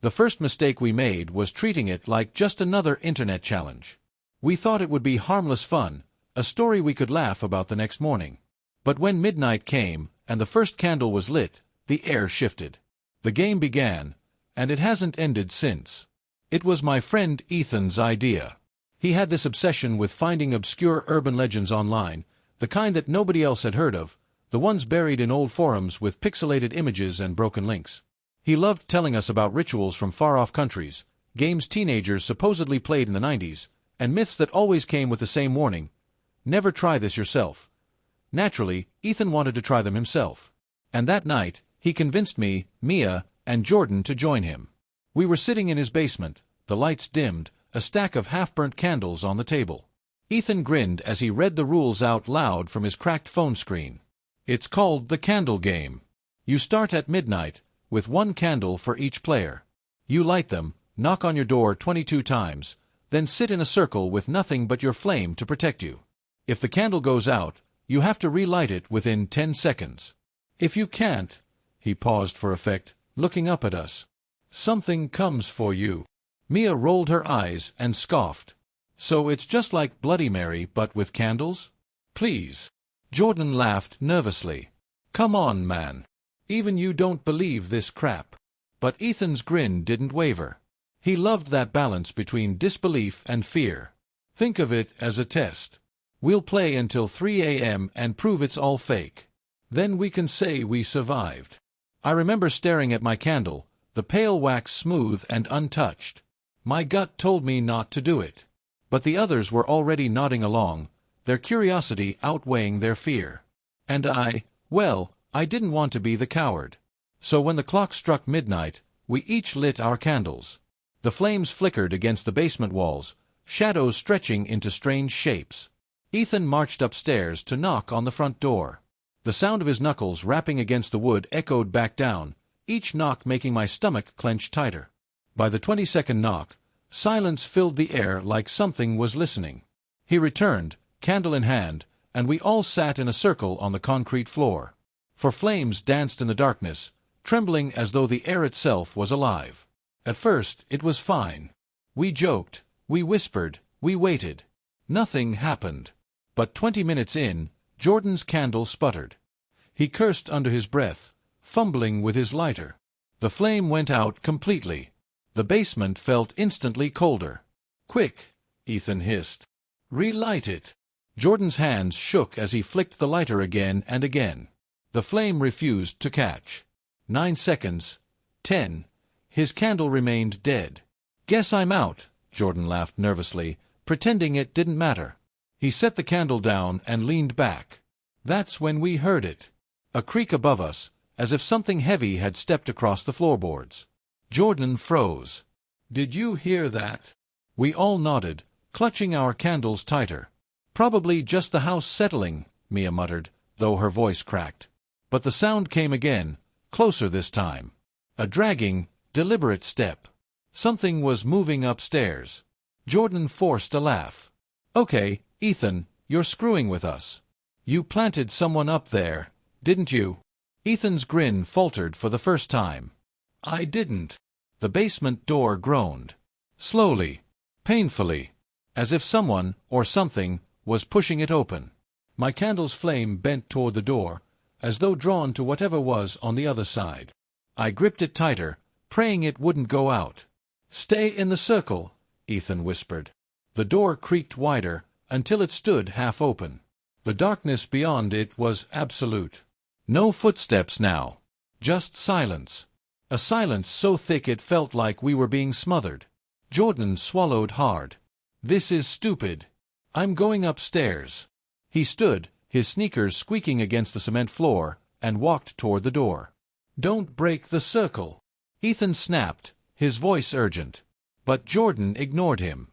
The first mistake we made was treating it like just another internet challenge. We thought it would be harmless fun, a story we could laugh about the next morning. But when midnight came, and the first candle was lit, the air shifted. The game began, and it hasn't ended since. It was my friend Ethan's idea. He had this obsession with finding obscure urban legends online, the kind that nobody else had heard of, the ones buried in old forums with pixelated images and broken links. He loved telling us about rituals from far-off countries, games teenagers supposedly played in the 90s, and myths that always came with the same warning: never try this yourself. Naturally, Ethan wanted to try them himself. And that night, he convinced me, Mia, and Jordan to join him. We were sitting in his basement, the lights dimmed, a stack of half-burnt candles on the table. Ethan grinned as he read the rules out loud from his cracked phone screen. It's called the candle game. You start at midnight, with one candle for each player. You light them, knock on your door 22 times, then sit in a circle with nothing but your flame to protect you. If the candle goes out, you have to relight it within 10 seconds. If you can't, he paused for effect, looking up at us, something comes for you. Mia rolled her eyes and scoffed. So it's just like Bloody Mary but with candles? Please. Jordan laughed nervously. Come on, man. Even you don't believe this crap. But Ethan's grin didn't waver. He loved that balance between disbelief and fear. Think of it as a test. We'll play until 3 a.m. and prove it's all fake. Then we can say we survived. I remember staring at my candle, the pale wax smooth and untouched. My gut told me not to do it. But the others were already nodding along, their curiosity outweighing their fear. And I didn't want to be the coward. So when the clock struck midnight, we each lit our candles. The flames flickered against the basement walls, shadows stretching into strange shapes. Ethan marched upstairs to knock on the front door. The sound of his knuckles rapping against the wood echoed back down, each knock making my stomach clench tighter. By the 22nd knock, silence filled the air like something was listening. He returned, candle in hand, and we all sat in a circle on the concrete floor. For flames danced in the darkness, trembling as though the air itself was alive. At first, it was fine. We joked, we whispered, we waited. Nothing happened. But 20 minutes in, Jordan's candle sputtered. He cursed under his breath, fumbling with his lighter. The flame went out completely. The basement felt instantly colder. Quick, Ethan hissed. Relight it. Jordan's hands shook as he flicked the lighter again and again. The flame refused to catch. 9 seconds. 10. His candle remained dead. Guess I'm out, Jordan laughed nervously, pretending it didn't matter. He set the candle down and leaned back. That's when we heard it. A creak above us, as if something heavy had stepped across the floorboards. Jordan froze. Did you hear that? We all nodded, clutching our candles tighter. Probably just the house settling, Mia muttered, though her voice cracked. But the sound came again, closer this time. A dragging, deliberate step. Something was moving upstairs. Jordan forced a laugh. Okay, Ethan, you're screwing with us. You planted someone up there, didn't you? Ethan's grin faltered for the first time. I didn't. The basement door groaned. Slowly, painfully, as if someone, or something, was pushing it open. My candle's flame bent toward the door, as though drawn to whatever was on the other side. I gripped it tighter, praying it wouldn't go out. Stay in the circle, Ethan whispered. The door creaked wider, until it stood half open. The darkness beyond it was absolute. No footsteps now. Just silence. A silence so thick it felt like we were being smothered. Jordan swallowed hard. This is stupid. I'm going upstairs. He stood, his sneakers squeaking against the cement floor, and walked toward the door. Don't break the circle. Ethan snapped, his voice urgent. But Jordan ignored him.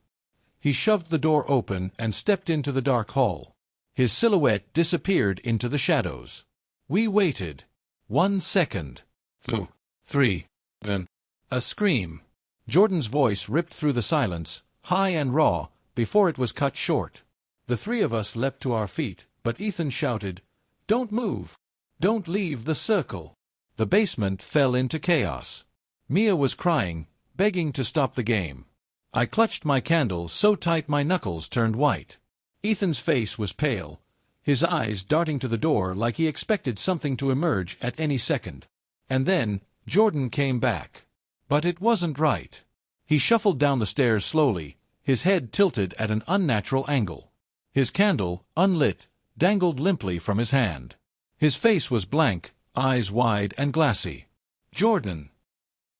He shoved the door open and stepped into the dark hall. His silhouette disappeared into the shadows. We waited. 1 second. 2, 3, then. A scream. Jordan's voice ripped through the silence, high and raw, before it was cut short. The three of us leapt to our feet, but Ethan shouted, Don't move! Don't leave the circle! The basement fell into chaos. Mia was crying, begging to stop the game. I clutched my candle so tight my knuckles turned white. Ethan's face was pale, his eyes darting to the door like he expected something to emerge at any second. And then Jordan came back. But it wasn't right. He shuffled down the stairs slowly, his head tilted at an unnatural angle. His candle, unlit, dangled limply from his hand. His face was blank, eyes wide and glassy. "Jordan!"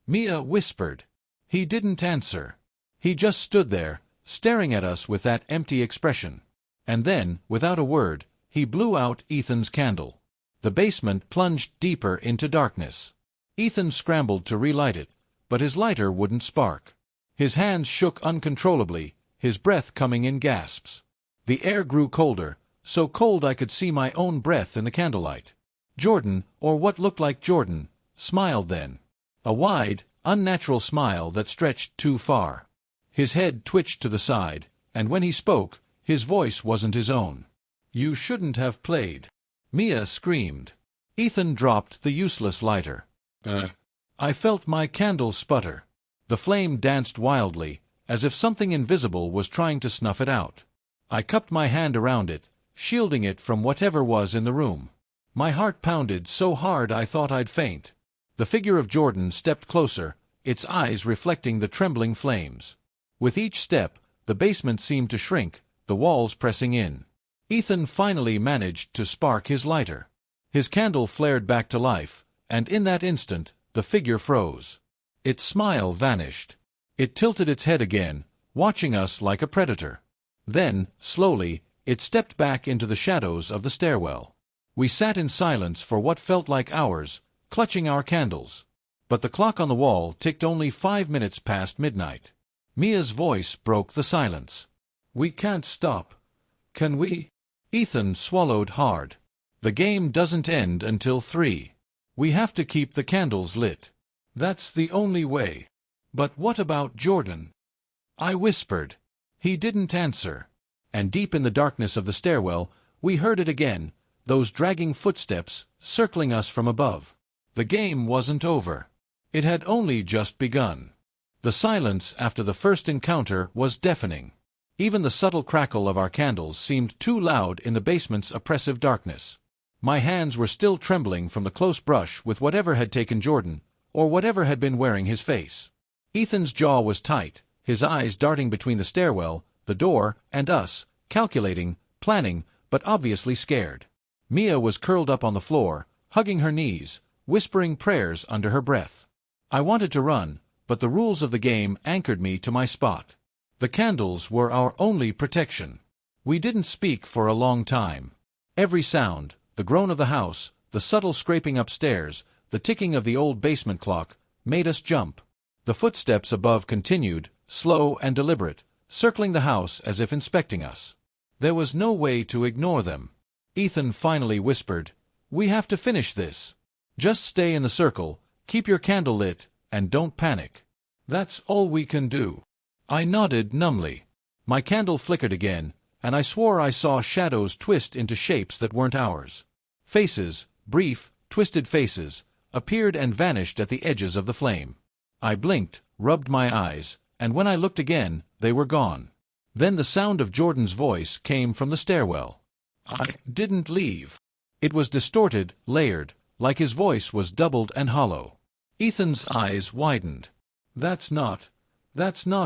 Mia whispered. He didn't answer. He just stood there, staring at us with that empty expression. And then, without a word, he blew out Ethan's candle. The basement plunged deeper into darkness. Ethan scrambled to relight it, but his lighter wouldn't spark. His hands shook uncontrollably, his breath coming in gasps. The air grew colder, so cold I could see my own breath in the candlelight. Jordan, or what looked like Jordan, smiled then. A wide, unnatural smile that stretched too far. His head twitched to the side, and when he spoke, his voice wasn't his own. "You shouldn't have played." Mia screamed. Ethan dropped the useless lighter. I felt my candle sputter. The flame danced wildly, as if something invisible was trying to snuff it out. I cupped my hand around it, shielding it from whatever was in the room. My heart pounded so hard I thought I'd faint. The figure of Jordan stepped closer, its eyes reflecting the trembling flames. With each step, the basement seemed to shrink, the walls pressing in. Ethan finally managed to spark his lighter. His candle flared back to life, and in that instant, the figure froze. Its smile vanished. It tilted its head again, watching us like a predator. Then, slowly, it stepped back into the shadows of the stairwell. We sat in silence for what felt like hours, clutching our candles. But the clock on the wall ticked only 5 minutes past midnight. Mia's voice broke the silence. "We can't stop. Can we?" Ethan swallowed hard. "The game doesn't end until 3. We have to keep the candles lit. That's the only way." "But what about Jordan?" I whispered. He didn't answer. And deep in the darkness of the stairwell, we heard it again, those dragging footsteps, circling us from above. The game wasn't over. It had only just begun. The silence after the first encounter was deafening. Even the subtle crackle of our candles seemed too loud in the basement's oppressive darkness. My hands were still trembling from the close brush with whatever had taken Jordan, or whatever had been wearing his face. Ethan's jaw was tight, his eyes darting between the stairwell, the door, and us, calculating, planning, but obviously scared. Mia was curled up on the floor, hugging her knees, whispering prayers under her breath. I wanted to run, but the rules of the game anchored me to my spot. The candles were our only protection. We didn't speak for a long time. Every sound, the groan of the house, the subtle scraping upstairs, the ticking of the old basement clock, made us jump. The footsteps above continued, slow and deliberate, circling the house as if inspecting us. There was no way to ignore them. Ethan finally whispered, "We have to finish this. Just stay in the circle, keep your candle lit, and don't panic. That's all we can do." I nodded numbly. My candle flickered again, and I swore I saw shadows twist into shapes that weren't ours. Faces, brief, twisted faces, appeared and vanished at the edges of the flame. I blinked, rubbed my eyes, and when I looked again, they were gone. Then the sound of Jordan's voice came from the stairwell. "I didn't leave." It was distorted, layered, like his voice was doubled and hollow. Ethan's eyes widened. That's not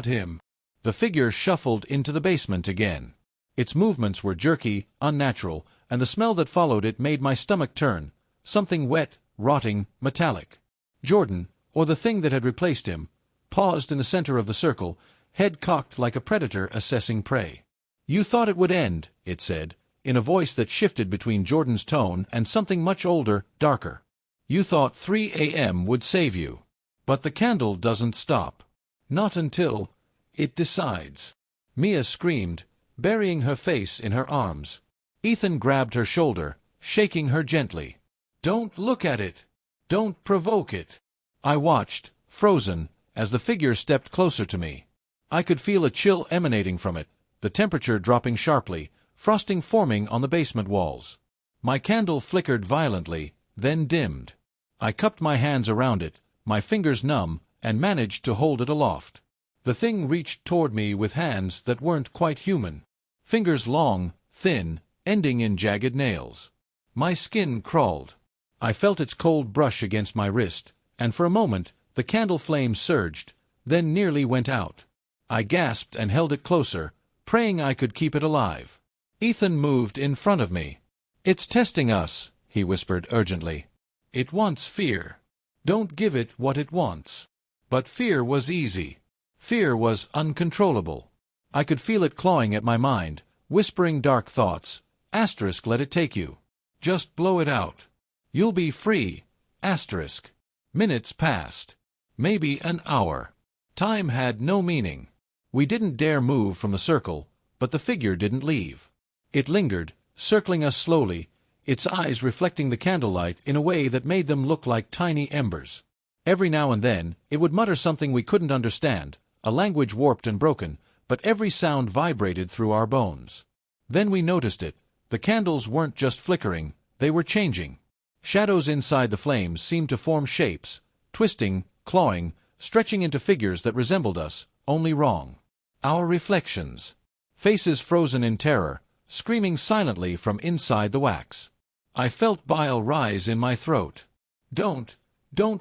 him." The figure shuffled into the basement again. Its movements were jerky, unnatural, and the smell that followed it made my stomach turn, something wet, rotting, metallic. Jordan, or the thing that had replaced him, paused in the center of the circle, head cocked like a predator assessing prey. "You thought it would end," it said, in a voice that shifted between Jordan's tone and something much older, darker. "You thought 3 a.m. would save you. But the candle doesn't stop. Not until it decides." Mia screamed, burying her face in her arms. Ethan grabbed her shoulder, shaking her gently. "Don't look at it. Don't provoke it." I watched, frozen, as the figure stepped closer to me. I could feel a chill emanating from it, the temperature dropping sharply, frosting forming on the basement walls. My candle flickered violently, then dimmed. I cupped my hands around it, my fingers numb, and managed to hold it aloft. The thing reached toward me with hands that weren't quite human. Fingers long, thin, ending in jagged nails. My skin crawled. I felt its cold brush against my wrist, and for a moment the candle flame surged, then nearly went out. I gasped and held it closer, praying I could keep it alive. Ethan moved in front of me. "It's testing us," he whispered urgently. "It wants fear. Don't give it what it wants." But fear was easy. Fear was uncontrollable. I could feel it clawing at my mind, whispering dark thoughts. Asterisk, let it take you. Just blow it out. You'll be free. Asterisk. Minutes passed. Maybe an hour. Time had no meaning. We didn't dare move from the circle, but the figure didn't leave. It lingered, circling us slowly, its eyes reflecting the candlelight in a way that made them look like tiny embers. Every now and then, it would mutter something we couldn't understand, a language warped and broken, but every sound vibrated through our bones. Then we noticed it. The candles weren't just flickering, they were changing. Shadows inside the flames seemed to form shapes, twisting, clawing, stretching into figures that resembled us, only wrong. Our reflections. Faces frozen in terror, screaming silently from inside the wax. I felt bile rise in my throat. Don't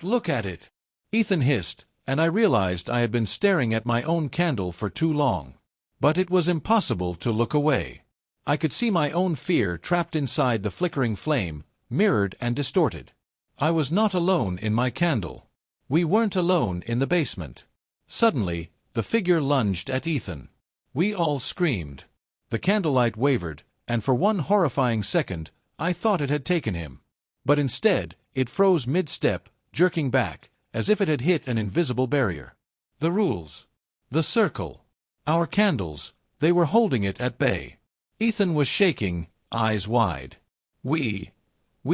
look at it," Ethan hissed, and I realized I had been staring at my own candle for too long. But it was impossible to look away. I could see my own fear trapped inside the flickering flame, mirrored and distorted. I was not alone in my candle. We weren't alone in the basement. Suddenly, the figure lunged at Ethan. We all screamed. The candlelight wavered, and for one horrifying second, I thought it had taken him. But instead, it froze mid-step, jerking back, as if it had hit an invisible barrier. The rules. The circle. Our candles, they were holding it at bay. Ethan was shaking, eyes wide. We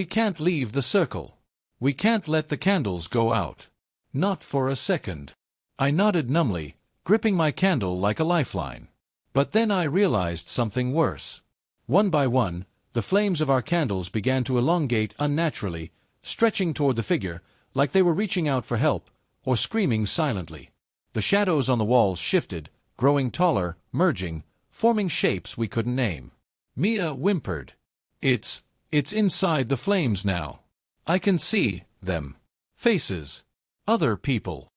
can't leave the circle. We can't let the candles go out. Not for a second. I nodded numbly, gripping my candle like a lifeline. But then I realized something worse. One by one, the flames of our candles began to elongate unnaturally, stretching toward the figure, like they were reaching out for help, or screaming silently. The shadows on the walls shifted, growing taller, merging, forming shapes we couldn't name. Mia whimpered. It's inside the flames now. I can see them. Faces. Other people."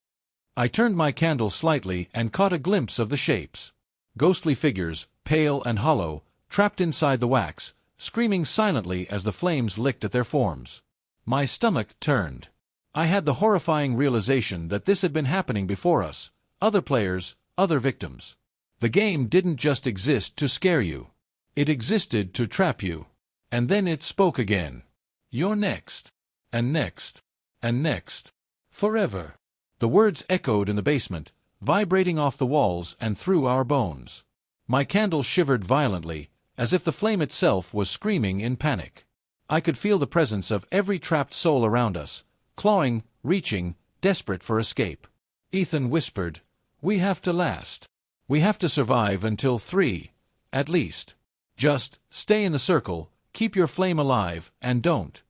I turned my candle slightly and caught a glimpse of the shapes. Ghostly figures, pale and hollow, trapped inside the wax, screaming silently as the flames licked at their forms. My stomach turned. I had the horrifying realization that this had been happening before us. Other players, other victims. The game didn't just exist to scare you. It existed to trap you. And then it spoke again. "You're next. And next. And next. Forever." The words echoed in the basement, vibrating off the walls and through our bones. My candle shivered violently, as if the flame itself was screaming in panic. I could feel the presence of every trapped soul around us, clawing, reaching, desperate for escape. Ethan whispered, "We have to last. We have to survive until 3, at least. Just stay in the circle, keep your flame alive, and don't."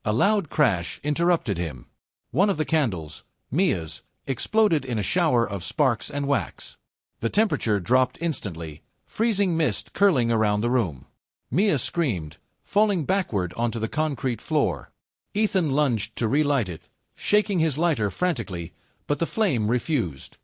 A loud crash interrupted him. One of the candles, Mia's, exploded in a shower of sparks and wax. The temperature dropped instantly, freezing mist curling around the room. Mia screamed, falling backward onto the concrete floor. Ethan lunged to relight it, shaking his lighter frantically, but the flame refused.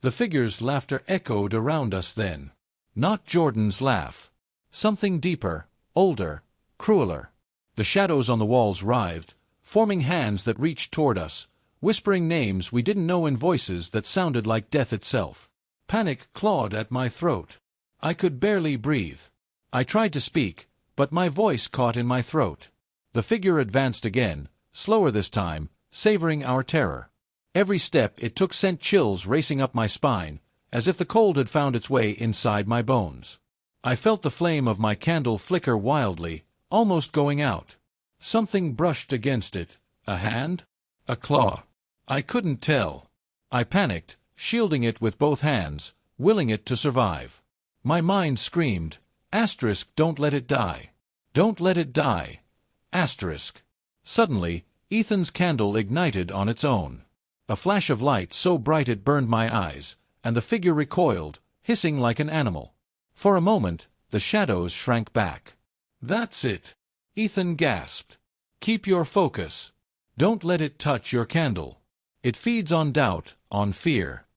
The figure's laughter echoed around us then. Not Jordan's laugh. Something deeper, older, crueler. The shadows on the walls writhed, forming hands that reached toward us, whispering names we didn't know in voices that sounded like death itself. Panic clawed at my throat. I could barely breathe. I tried to speak, but my voice caught in my throat. The figure advanced again, slower this time, savoring our terror. Every step it took sent chills racing up my spine, as if the cold had found its way inside my bones. I felt the flame of my candle flicker wildly, almost going out. Something brushed against it. A hand? A claw? I couldn't tell. I panicked, shielding it with both hands, willing it to survive. My mind screamed, "Asterisk, don't let it die. Don't let it die. Asterisk." Suddenly, Ethan's candle ignited on its own. A flash of light so bright it burned my eyes, and the figure recoiled, hissing like an animal. For a moment, the shadows shrank back. "That's it," Ethan gasped. "Keep your focus. Don't let it touch your candle. It feeds on doubt, on fear.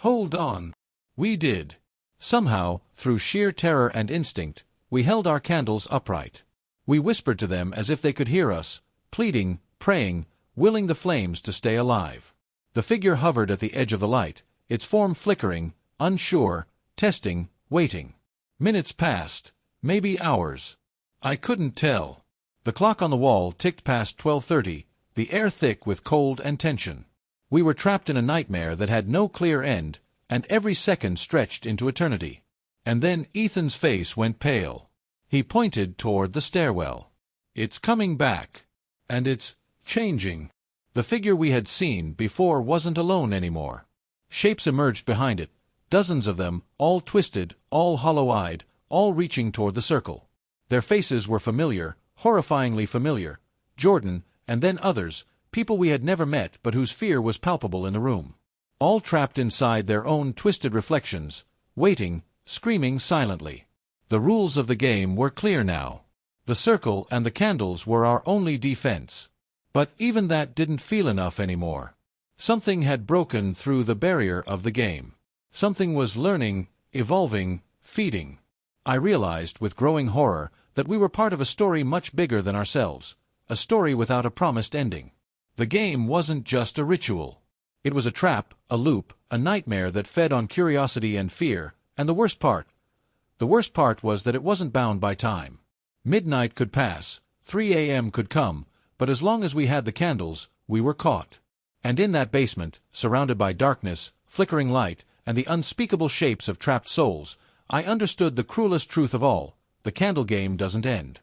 Hold on." We did. Somehow, through sheer terror and instinct, we held our candles upright. We whispered to them as if they could hear us, pleading, praying, willing the flames to stay alive. The figure hovered at the edge of the light, its form flickering, unsure, testing, waiting. Minutes passed, maybe hours. I couldn't tell. The clock on the wall ticked past 12:30, the air thick with cold and tension. We were trapped in a nightmare that had no clear end, and every second stretched into eternity. And then Ethan's face went pale. He pointed toward the stairwell. "It's coming back. And it's changing." The figure we had seen before wasn't alone anymore. Shapes emerged behind it, dozens of them, all twisted, all hollow-eyed, all reaching toward the circle. Their faces were familiar, horrifyingly familiar. Jordan, and then others, people we had never met but whose fear was palpable in the room. All trapped inside their own twisted reflections, waiting, screaming silently. The rules of the game were clear now. The circle and the candles were our only defense. But even that didn't feel enough anymore. Something had broken through the barrier of the game. Something was learning, evolving, feeding. I realized, with growing horror, that we were part of a story much bigger than ourselves, a story without a promised ending. The game wasn't just a ritual. It was a trap, a loop, a nightmare that fed on curiosity and fear, and the worst part was that it wasn't bound by time. Midnight could pass, 3 a.m. could come, but as long as we had the candles, we were caught. And in that basement, surrounded by darkness, flickering light, and the unspeakable shapes of trapped souls, I understood the cruelest truth of all: the candle game doesn't end.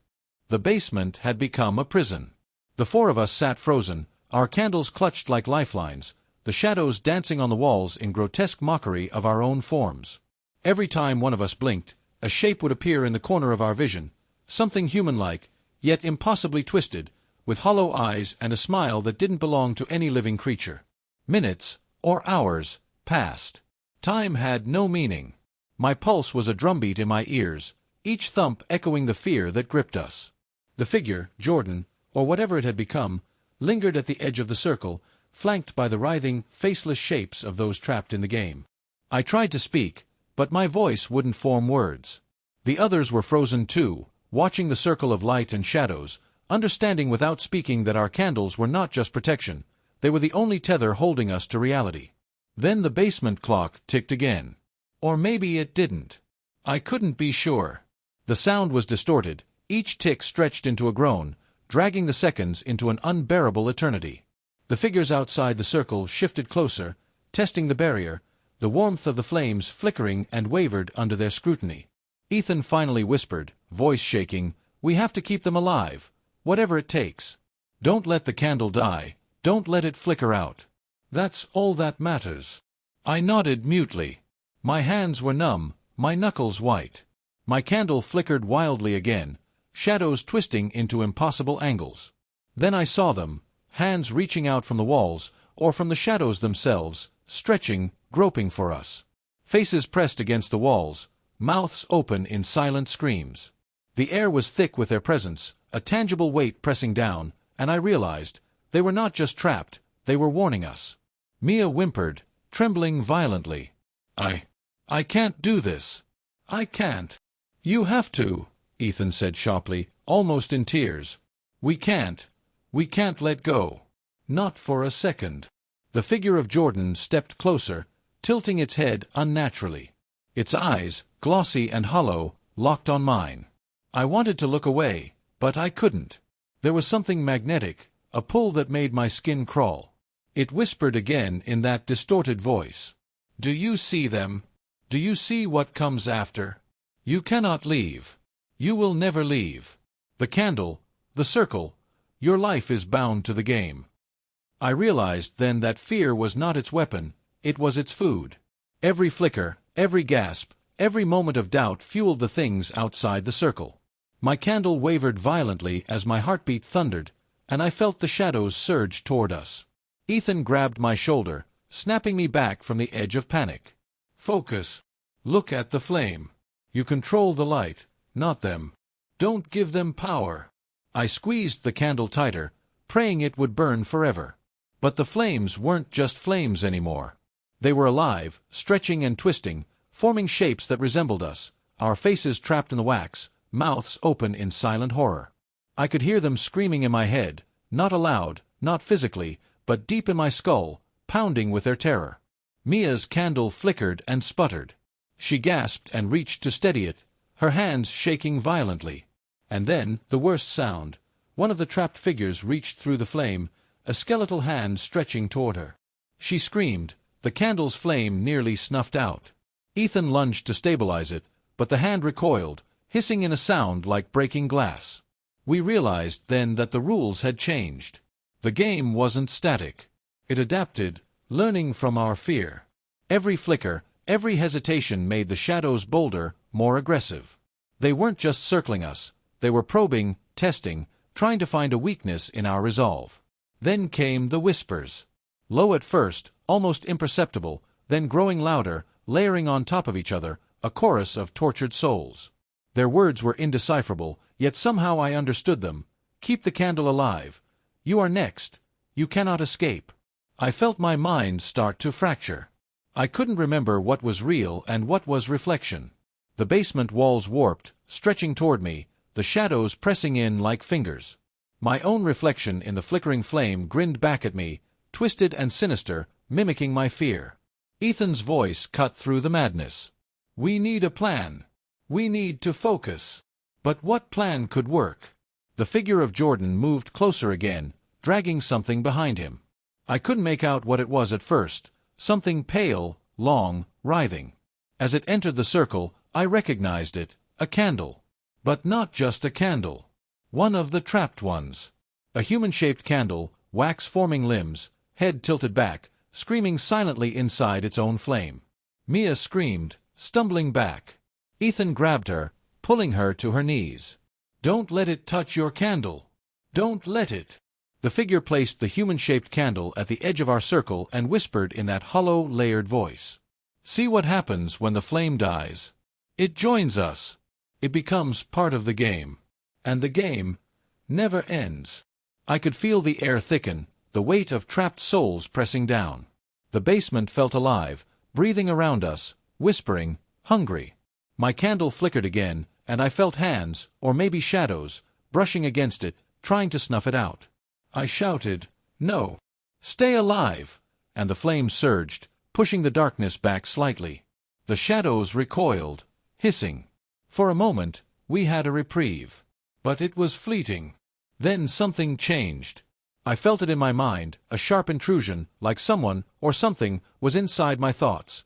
The basement had become a prison. The four of us sat frozen, our candles clutched like lifelines, the shadows dancing on the walls in grotesque mockery of our own forms. Every time one of us blinked, a shape would appear in the corner of our vision, something human-like, yet impossibly twisted, with hollow eyes and a smile that didn't belong to any living creature. Minutes, or hours, passed. Time had no meaning. My pulse was a drumbeat in my ears, each thump echoing the fear that gripped us. The figure, Jordan, or whatever it had become, lingered at the edge of the circle, flanked by the writhing, faceless shapes of those trapped in the game. I tried to speak, but my voice wouldn't form words. The others were frozen too, watching the circle of light and shadows, understanding without speaking that our candles were not just protection, they were the only tether holding us to reality. Then the basement clock ticked again. Or maybe it didn't. I couldn't be sure. The sound was distorted, each tick stretched into a groan, dragging the seconds into an unbearable eternity. The figures outside the circle shifted closer, testing the barrier, the warmth of the flames flickering and wavered under their scrutiny. Ethan finally whispered, voice shaking, "We have to keep them alive, whatever it takes. Don't let the candle die, don't let it flicker out. That's all that matters." I nodded mutely. My hands were numb, my knuckles white. My candle flickered wildly again, shadows twisting into impossible angles. Then I saw them, hands reaching out from the walls, or from the shadows themselves, stretching, groping for us. Faces pressed against the walls, mouths open in silent screams. The air was thick with their presence, a tangible weight pressing down, and I realized, they were not just trapped, they were warning us. Mia whimpered, trembling violently. I can't do this. I can't." "You have to," Ethan said sharply, almost in tears. We can't let go. Not for a second." The figure of Jordan stepped closer, tilting its head unnaturally. Its eyes, glossy and hollow, locked on mine. I wanted to look away, but I couldn't. There was something magnetic, a pull that made my skin crawl. It whispered again in that distorted voice. "Do you see them? Do you see what comes after? You cannot leave. You will never leave. The candle, the circle, your life is bound to the game." I realized then that fear was not its weapon, it was its food. Every flicker, every gasp, every moment of doubt fueled the things outside the circle. My candle wavered violently as my heartbeat thundered, and I felt the shadows surge toward us. Ethan grabbed my shoulder, snapping me back from the edge of panic. Focus. Look at the flame. You control the light, not them. Don't give them power. I squeezed the candle tighter, praying it would burn forever. But the flames weren't just flames anymore. They were alive, stretching and twisting, forming shapes that resembled us, our faces trapped in the wax, mouths open in silent horror. I could hear them screaming in my head, not aloud, not physically, but deep in my skull, pounding with their terror. Mia's candle flickered and sputtered. She gasped and reached to steady it, her hands shaking violently. And then, the worst sound. One of the trapped figures reached through the flame, a skeletal hand stretching toward her. She screamed, the candle's flame nearly snuffed out. Ethan lunged to stabilize it, but the hand recoiled, hissing in a sound like breaking glass. We realized then that the rules had changed. The game wasn't static. It adapted, learning from our fear. Every flicker, every hesitation made the shadows bolder, more aggressive. They weren't just circling us. They were probing, testing, trying to find a weakness in our resolve. Then came the whispers. Low at first, almost imperceptible, then growing louder, layering on top of each other, a chorus of tortured souls. Their words were indecipherable, yet somehow I understood them. Keep the candle alive. You are next. You cannot escape. I felt my mind start to fracture. I couldn't remember what was real and what was reflection. The basement walls warped, stretching toward me, the shadows pressing in like fingers. My own reflection in the flickering flame grinned back at me, twisted and sinister, mimicking my fear. Ethan's voice cut through the madness. We need a plan. We need to focus. But what plan could work? The figure of Jordan moved closer again, dragging something behind him. I couldn't make out what it was at first, something pale, long, writhing. As it entered the circle, I recognized it, a candle. But not just a candle. One of the trapped ones. A human-shaped candle, wax-forming limbs, head tilted back, screaming silently inside its own flame. Mia screamed, stumbling back. Ethan grabbed her, pulling her to her knees. Don't let it touch your candle. Don't let it. The figure placed the human-shaped candle at the edge of our circle and whispered in that hollow, layered voice. See what happens when the flame dies. It joins us. It becomes part of the game. And the game never ends. I could feel the air thicken, the weight of trapped souls pressing down. The basement felt alive, breathing around us, whispering, hungry. My candle flickered again, and I felt hands, or maybe shadows, brushing against it, trying to snuff it out. I shouted, no. Stay alive! And the flame surged, pushing the darkness back slightly. The shadows recoiled, hissing. For a moment, we had a reprieve. But it was fleeting. Then something changed. I felt it in my mind, a sharp intrusion, like someone, or something, was inside my thoughts.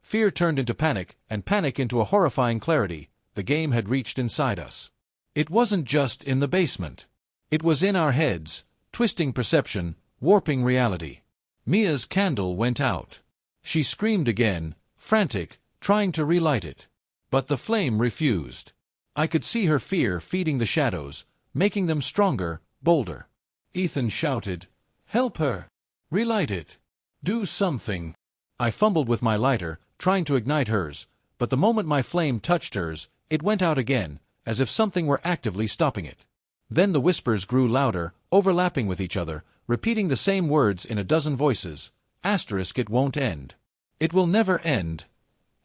Fear turned into panic, and panic into a horrifying clarity. The game had reached inside us. It wasn't just in the basement. It was in our heads, twisting perception, warping reality. Mia's candle went out. She screamed again, frantic, trying to relight it. But the flame refused. I could see her fear feeding the shadows, making them stronger, bolder. Ethan shouted, help her! Relight it! Do something! I fumbled with my lighter, trying to ignite hers, but the moment my flame touched hers, it went out again, as if something were actively stopping it. Then the whispers grew louder, overlapping with each other, repeating the same words in a dozen voices. Asterisk, it won't end. It will never end.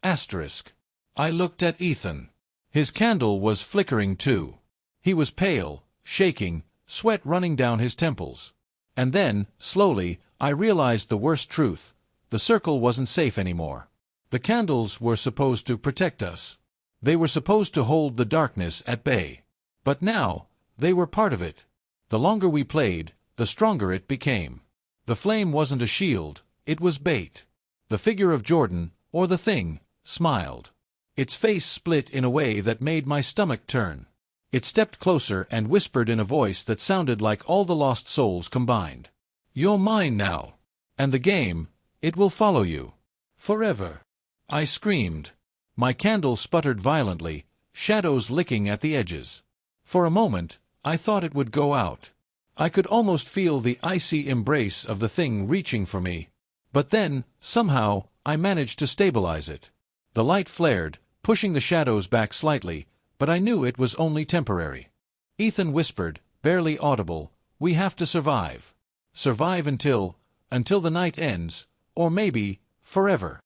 Asterisk. I looked at Ethan. His candle was flickering too. He was pale, shaking, sweat running down his temples. And then, slowly, I realized the worst truth. The circle wasn't safe anymore. The candles were supposed to protect us. They were supposed to hold the darkness at bay. But now, they were part of it. The longer we played, the stronger it became. The flame wasn't a shield, it was bait. The figure of Jordan, or the thing, smiled. Its face split in a way that made my stomach turn. It stepped closer and whispered in a voice that sounded like all the lost souls combined. You're mine now. And the game, it will follow you. Forever. I screamed. My candle sputtered violently, shadows licking at the edges. For a moment, I thought it would go out. I could almost feel the icy embrace of the thing reaching for me. But then, somehow, I managed to stabilize it. The light flared, pushing the shadows back slightly, but I knew it was only temporary. Ethan whispered, barely audible, "We have to survive. Survive until the night ends, or maybe, forever."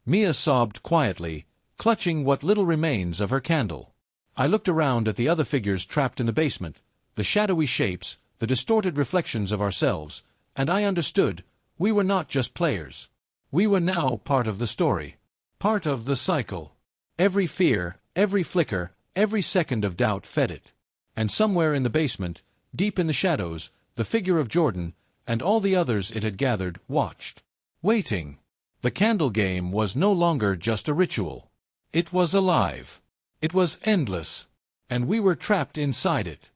Mia sobbed quietly, clutching what little remains of her candle. I looked around at the other figures trapped in the basement, the shadowy shapes, the distorted reflections of ourselves, and I understood, we were not just players. We were now part of the story. Part of the cycle. Every fear, every flicker, every second of doubt fed it. And somewhere in the basement, deep in the shadows, the figure of Jordan, and all the others it had gathered, watched. Waiting. The candle game was no longer just a ritual. It was alive. It was endless. And we were trapped inside it.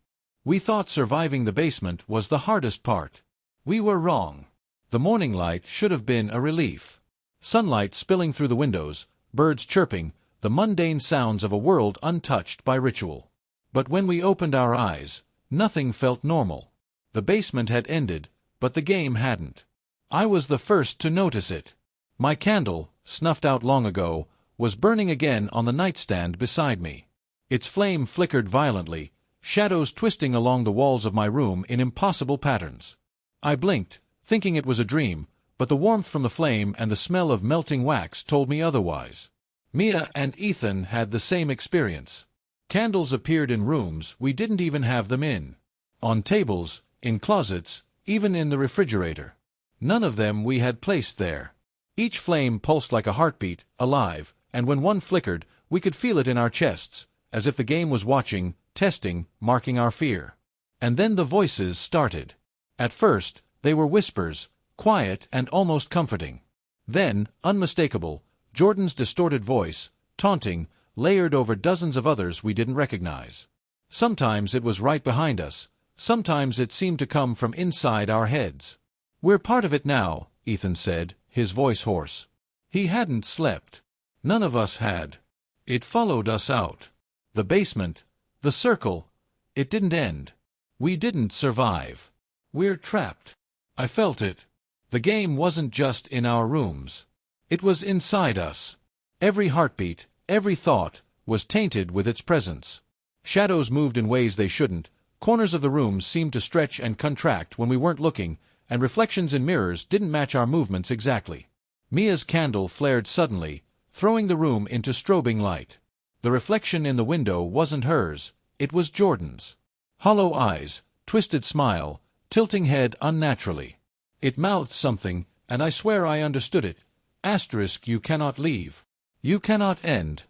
We thought surviving the basement was the hardest part. We were wrong. The morning light should have been a relief. Sunlight spilling through the windows, birds chirping, the mundane sounds of a world untouched by ritual. But when we opened our eyes, nothing felt normal. The basement had ended, but the game hadn't. I was the first to notice it. My candle, snuffed out long ago, was burning again on the nightstand beside me. Its flame flickered violently, shadows twisting along the walls of my room in impossible patterns. I blinked, thinking it was a dream, but the warmth from the flame and the smell of melting wax told me otherwise. Mia and Ethan had the same experience. Candles appeared in rooms we didn't even have them in. On tables, in closets, even in the refrigerator. None of them we had placed there. Each flame pulsed like a heartbeat, alive, and when one flickered, we could feel it in our chests, as if the game was watching, testing, marking our fear. And then the voices started. At first, they were whispers, quiet and almost comforting. Then, unmistakable, Jordan's distorted voice, taunting, layered over dozens of others we didn't recognize. Sometimes it was right behind us, sometimes it seemed to come from inside our heads. "We're part of it now," Ethan said, his voice hoarse. He hadn't slept. None of us had. It followed us out. The basement, the circle, it didn't end. We didn't survive. We're trapped. I felt it. The game wasn't just in our rooms. It was inside us. Every heartbeat, every thought, was tainted with its presence. Shadows moved in ways they shouldn't, corners of the rooms seemed to stretch and contract when we weren't looking, and reflections in mirrors didn't match our movements exactly. Mia's candle flared suddenly, throwing the room into strobing light. The reflection in the window wasn't hers, it was Jordan's. Hollow eyes, twisted smile, tilting head unnaturally. It mouthed something, and I swear I understood it. Asterisk, you cannot leave. You cannot end.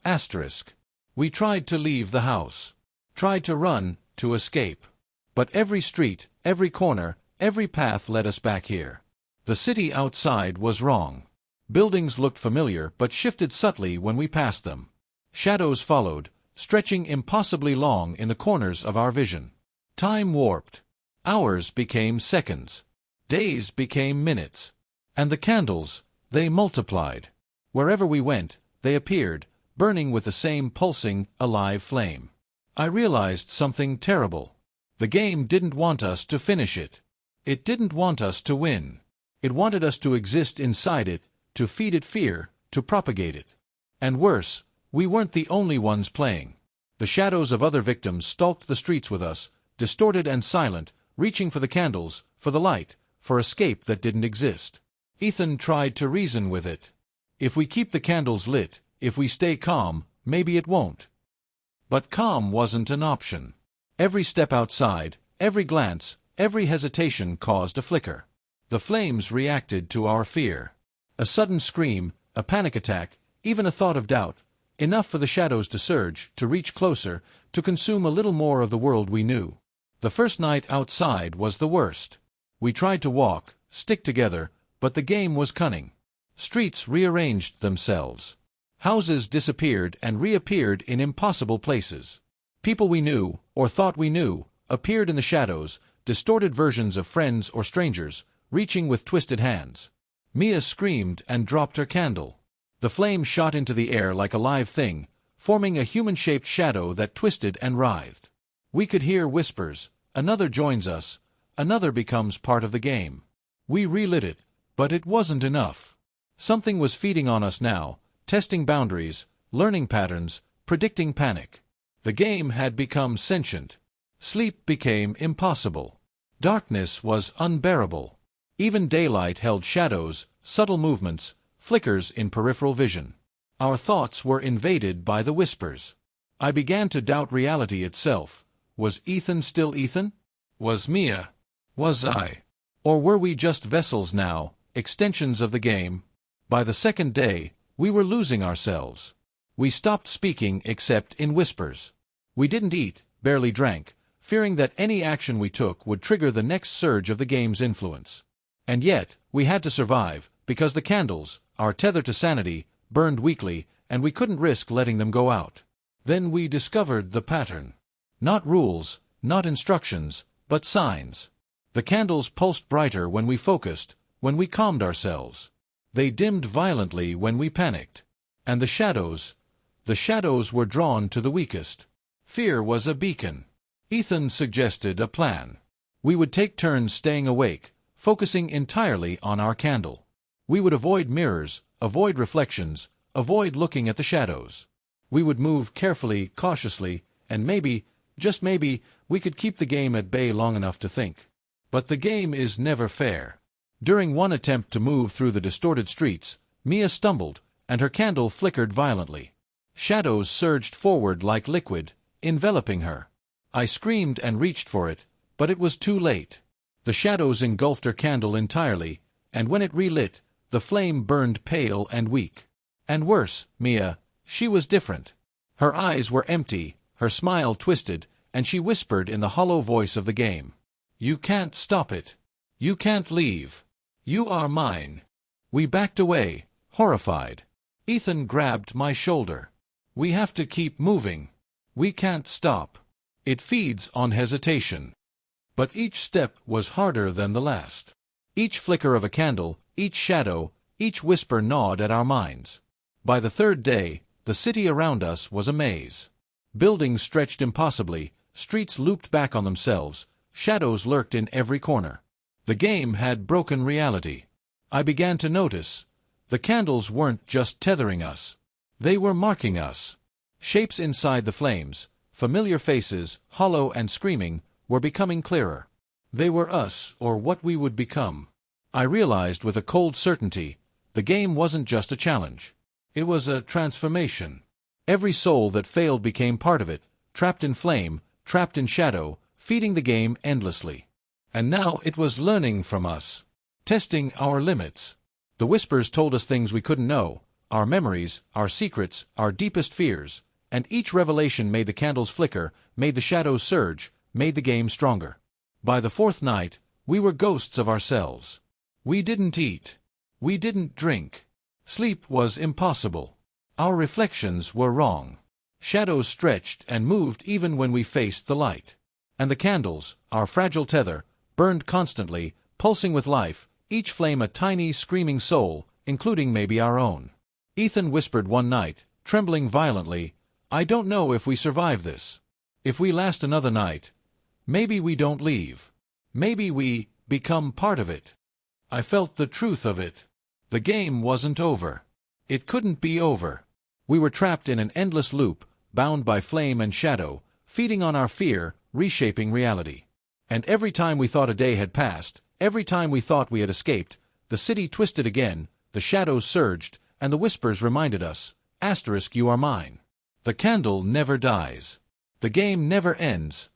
Asterisk. We tried to leave the house. Tried to run, to escape. But every street, every corner, every path led us back here. The city outside was wrong. Buildings looked familiar but shifted subtly when we passed them. Shadows followed, stretching impossibly long in the corners of our vision. Time warped. Hours became seconds. Days became minutes. And the candles, they multiplied. Wherever we went, they appeared, burning with the same pulsing, alive flame. I realized something terrible. The game didn't want us to finish it. It didn't want us to win. It wanted us to exist inside it, to feed it fear, to propagate it. And worse, we weren't the only ones playing. The shadows of other victims stalked the streets with us, distorted and silent, reaching for the candles, for the light, for escape that didn't exist. Ethan tried to reason with it. If we keep the candles lit, if we stay calm, maybe it won't. But calm wasn't an option. Every step outside, every glance, every hesitation caused a flicker. The flames reacted to our fear. A sudden scream, a panic attack, even a thought of doubt, enough for the shadows to surge, to reach closer, to consume a little more of the world we knew. The first night outside was the worst. We tried to walk, stick together, but the game was cunning. Streets rearranged themselves. Houses disappeared and reappeared in impossible places. People we knew, or thought we knew, appeared in the shadows, distorted versions of friends or strangers, reaching with twisted hands. Mia screamed and dropped her candle. The flame shot into the air like a live thing, forming a human-shaped shadow that twisted and writhed. We could hear whispers, another joins us, another becomes part of the game. We relit it, but it wasn't enough. Something was feeding on us now, testing boundaries, learning patterns, predicting panic. The game had become sentient. Sleep became impossible. Darkness was unbearable. Even daylight held shadows, subtle movements, flickers in peripheral vision. Our thoughts were invaded by the whispers. I began to doubt reality itself. Was Ethan still Ethan? Was Mia? Was I? Or were we just vessels now, extensions of the game? By the second day, we were losing ourselves. We stopped speaking except in whispers. We didn't eat, barely drank, fearing that any action we took would trigger the next surge of the game's influence. And yet, we had to survive, because the candles, our tether to sanity, burned weakly, and we couldn't risk letting them go out. Then we discovered the pattern. Not rules, not instructions, but signs. The candles pulsed brighter when we focused, when we calmed ourselves. They dimmed violently when we panicked. And the shadows were drawn to the weakest. Fear was a beacon. Ethan suggested a plan. We would take turns staying awake, focusing entirely on our candle. We would avoid mirrors, avoid reflections, avoid looking at the shadows. We would move carefully, cautiously, and maybe, just maybe, we could keep the game at bay long enough to think. But the game is never fair. During one attempt to move through the distorted streets, Mia stumbled, and her candle flickered violently. Shadows surged forward like liquid, enveloping her. I screamed and reached for it, but it was too late. The shadows engulfed her candle entirely, and when it relit, the flame burned pale and weak. And worse, Mia, she was different. Her eyes were empty, her smile twisted, and she whispered in the hollow voice of the game. "You can't stop it. You can't leave. You are mine." We backed away, horrified. Ethan grabbed my shoulder. "We have to keep moving. We can't stop. It feeds on hesitation." But each step was harder than the last. Each flicker of a candle, each shadow, each whisper gnawed at our minds. By the third day, the city around us was a maze. Buildings stretched impossibly, streets looped back on themselves, shadows lurked in every corner. The game had broken reality. I began to notice. The candles weren't just tethering us. They were marking us. Shapes inside the flames, familiar faces, hollow and screaming, were becoming clearer. They were us, or what we would become. I realized with a cold certainty, the game wasn't just a challenge. It was a transformation. Every soul that failed became part of it, trapped in flame, trapped in shadow, feeding the game endlessly. And now it was learning from us, testing our limits. The whispers told us things we couldn't know, our memories, our secrets, our deepest fears, and each revelation made the candles flicker, made the shadows surge, made the game stronger. By the fourth night, we were ghosts of ourselves. We didn't eat. We didn't drink. Sleep was impossible. Our reflections were wrong. Shadows stretched and moved even when we faced the light. And the candles, our fragile tether, burned constantly, pulsing with life, each flame a tiny, screaming soul, including maybe our own. Ethan whispered one night, trembling violently, "I don't know if we survive this. If we last another night, maybe we don't leave. Maybe we become part of it." I felt the truth of it. The game wasn't over. It couldn't be over. We were trapped in an endless loop, bound by flame and shadow, feeding on our fear, reshaping reality. And every time we thought a day had passed, every time we thought we had escaped, the city twisted again, the shadows surged, and the whispers reminded us, "You are mine." The candle never dies. The game never ends.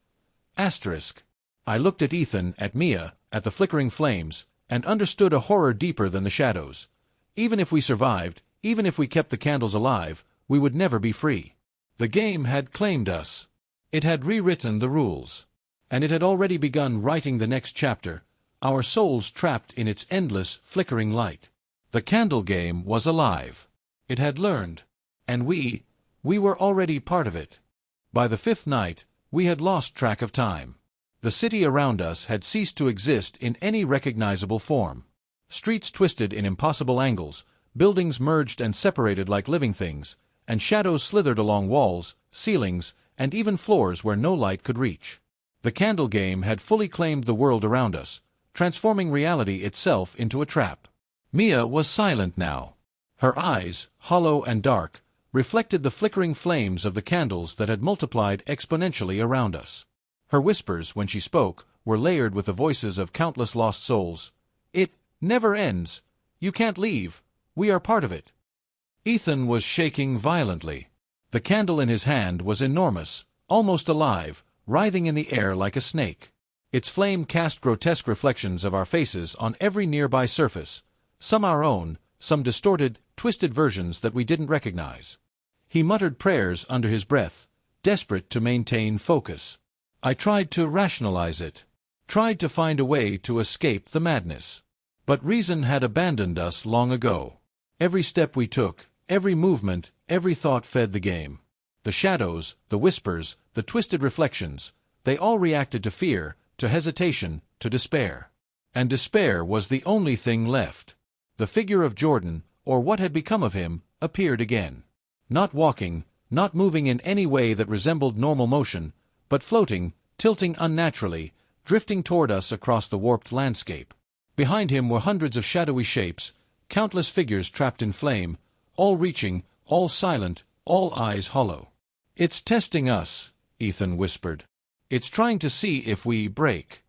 I looked at Ethan, at Mia, at the flickering flames, and understood a horror deeper than the shadows. Even if we survived, even if we kept the candles alive, we would never be free. The game had claimed us. It had rewritten the rules. And it had already begun writing the next chapter, our souls trapped in its endless, flickering light. The candle game was alive. It had learned. And we were already part of it. By the fifth night, we had lost track of time. The city around us had ceased to exist in any recognizable form. Streets twisted in impossible angles, buildings merged and separated like living things, and shadows slithered along walls, ceilings, and even floors where no light could reach. The candle game had fully claimed the world around us, transforming reality itself into a trap. Mia was silent now. Her eyes, hollow and dark, reflected the flickering flames of the candles that had multiplied exponentially around us. Her whispers, when she spoke, were layered with the voices of countless lost souls. "It never ends. You can't leave. We are part of it." Ethan was shaking violently. The candle in his hand was enormous, almost alive, writhing in the air like a snake. Its flame cast grotesque reflections of our faces on every nearby surface, some our own, some distorted, twisted versions that we didn't recognize. He muttered prayers under his breath, desperate to maintain focus. I tried to rationalize it, tried to find a way to escape the madness. But reason had abandoned us long ago. Every step we took, every movement, every thought fed the game. The shadows, the whispers, the twisted reflections, they all reacted to fear, to hesitation, to despair. And despair was the only thing left. The figure of Jordan, or what had become of him, appeared again. Not walking, not moving in any way that resembled normal motion, but floating, tilting unnaturally, drifting toward us across the warped landscape. Behind him were hundreds of shadowy shapes, countless figures trapped in flame, all reaching, all silent, all eyes hollow. "It's testing us," Ethan whispered. "It's trying to see if we break."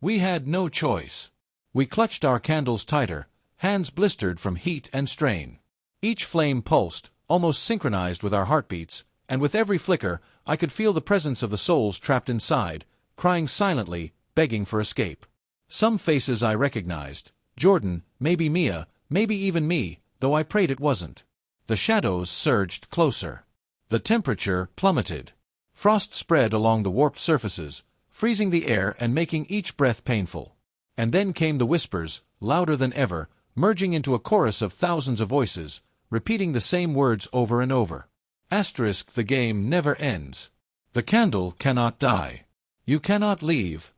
We had no choice. We clutched our candles tighter, hands blistered from heat and strain. Each flame pulsed, almost synchronized with our heartbeats, and with every flicker, I could feel the presence of the souls trapped inside, crying silently, begging for escape. Some faces I recognized. Jordan, maybe Mia, maybe even me, though I prayed it wasn't. The shadows surged closer. The temperature plummeted. Frost spread along the warped surfaces, freezing the air and making each breath painful. And then came the whispers, louder than ever, merging into a chorus of thousands of voices, repeating the same words over and over. Asterisk, the game never ends. The candle cannot die. You cannot leave.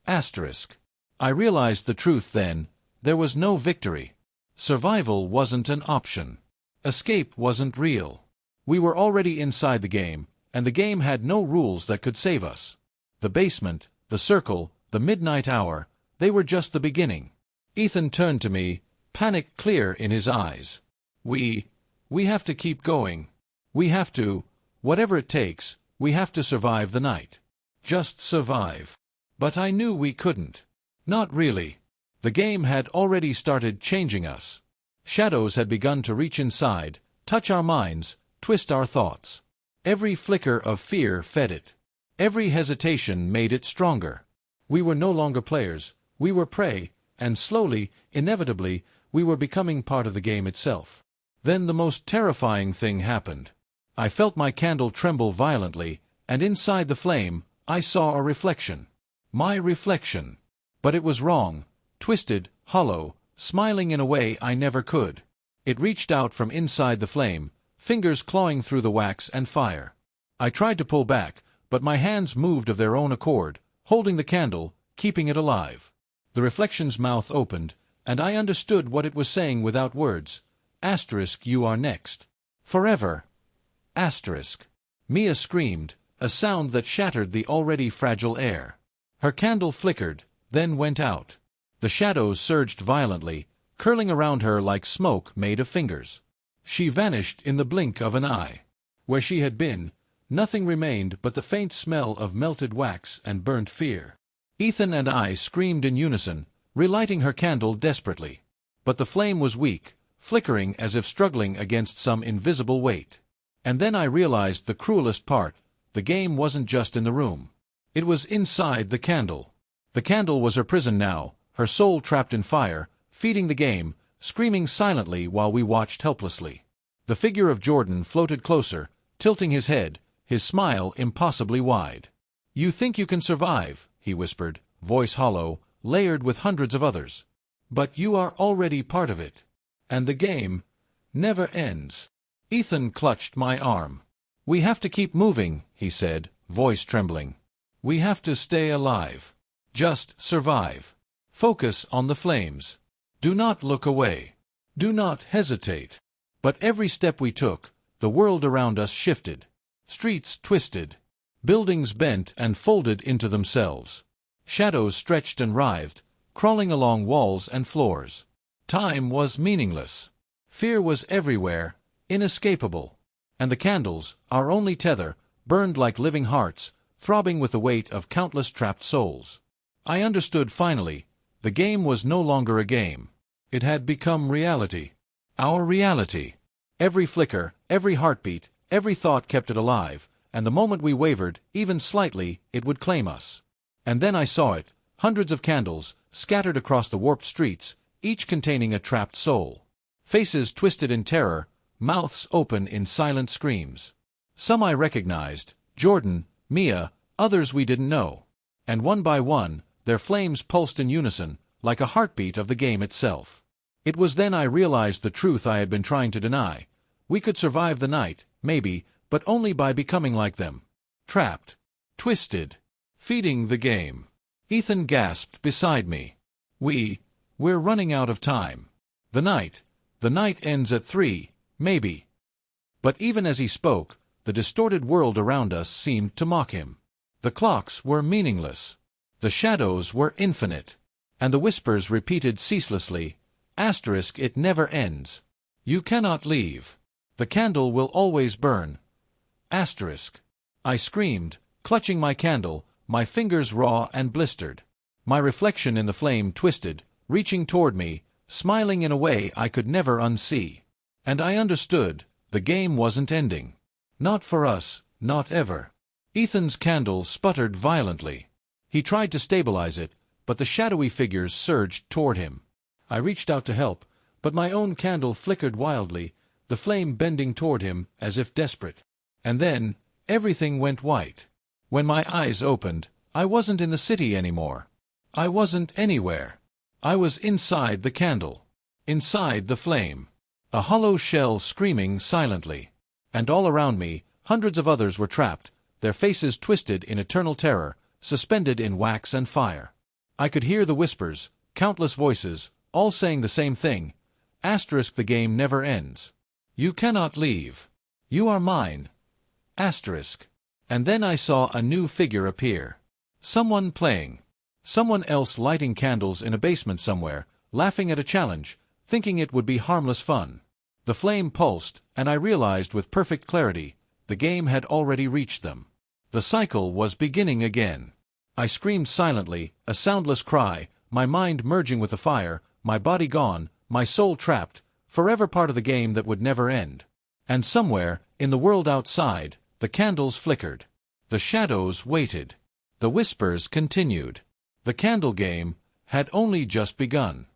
Asterisk. I realized the truth then. There was no victory. Survival wasn't an option. Escape wasn't real. We were already inside the game, and the game had no rules that could save us. The basement, the circle, the midnight hour, they were just the beginning. Ethan turned to me, panic clear in his eyes. We have to keep going. We have to, whatever it takes, we have to survive the night. Just survive. But I knew we couldn't. Not really. The game had already started changing us. Shadows had begun to reach inside, touch our minds, twist our thoughts. Every flicker of fear fed it. Every hesitation made it stronger. We were no longer players, we were prey, and slowly, inevitably, we were becoming part of the game itself. Then the most terrifying thing happened. I felt my candle tremble violently, and inside the flame, I saw a reflection. My reflection. But it was wrong, twisted, hollow, smiling in a way I never could. It reached out from inside the flame, fingers clawing through the wax and fire. I tried to pull back, but my hands moved of their own accord, holding the candle, keeping it alive. The reflection's mouth opened, and I understood what it was saying without words. Asterisk, you are next. Forever. Asterisk. Mia screamed, a sound that shattered the already fragile air. Her candle flickered, then went out. The shadows surged violently, curling around her like smoke made of fingers. She vanished in the blink of an eye. Where she had been, nothing remained but the faint smell of melted wax and burnt fear. Ethan and I screamed in unison, relighting her candle desperately. But the flame was weak, flickering as if struggling against some invisible weight. And then I realized the cruelest part. The game wasn't just in the room. It was inside the candle. The candle was her prison now, her soul trapped in fire, feeding the game, screaming silently while we watched helplessly. The figure of Jordan floated closer, tilting his head, his smile impossibly wide. "You think you can survive," he whispered, voice hollow, layered with hundreds of others. "But you are already part of it. And the game never ends." Ethan clutched my arm. "We have to keep moving," he said, voice trembling. "We have to stay alive. Just survive. Focus on the flames. Do not look away. Do not hesitate." But every step we took, the world around us shifted. Streets twisted. Buildings bent and folded into themselves. Shadows stretched and writhed, crawling along walls and floors. Time was meaningless. Fear was everywhere, inescapable. And the candles, our only tether, burned like living hearts, throbbing with the weight of countless trapped souls. I understood finally. The game was no longer a game. It had become reality. Our reality. Every flicker, every heartbeat, every thought kept it alive, and the moment we wavered, even slightly, it would claim us. And then I saw it, hundreds of candles, scattered across the warped streets, each containing a trapped soul. Faces twisted in terror, mouths open in silent screams. Some I recognized, Jordan, Mia, others we didn't know. And one by one, their flames pulsed in unison, like a heartbeat of the game itself. It was then I realized the truth I had been trying to deny. We could survive the night, maybe, but only by becoming like them. Trapped. Twisted. Feeding the game. Ethan gasped beside me. We're running out of time. The night ends at 3, maybe. But even as he spoke, the distorted world around us seemed to mock him. The clocks were meaningless. The shadows were infinite. And the whispers repeated ceaselessly, *, it never ends. You cannot leave. The candle will always burn. *. I screamed, clutching my candle, my fingers raw and blistered. My reflection in the flame twisted, reaching toward me, smiling in a way I could never unsee. And I understood, the game wasn't ending. Not for us, not ever. Ethan's candle sputtered violently. He tried to stabilize it, but the shadowy figures surged toward him. I reached out to help, but my own candle flickered wildly, the flame bending toward him as if desperate. And then, everything went white. When my eyes opened, I wasn't in the city anymore. I wasn't anywhere. I was inside the candle. Inside the flame. A hollow shell screaming silently. And all around me, hundreds of others were trapped, their faces twisted in eternal terror, suspended in wax and fire. I could hear the whispers, countless voices, all saying the same thing. *, the game never ends. You cannot leave. You are mine. *. And then I saw a new figure appear. Someone playing. Someone else lighting candles in a basement somewhere, laughing at a challenge, thinking it would be harmless fun. The flame pulsed, and I realized with perfect clarity, the game had already reached them. The cycle was beginning again. I screamed silently, a soundless cry, my mind merging with the fire, my body gone, my soul trapped, forever part of the game that would never end. And somewhere, in the world outside, the candles flickered. The shadows waited. The whispers continued. The candle game had only just begun.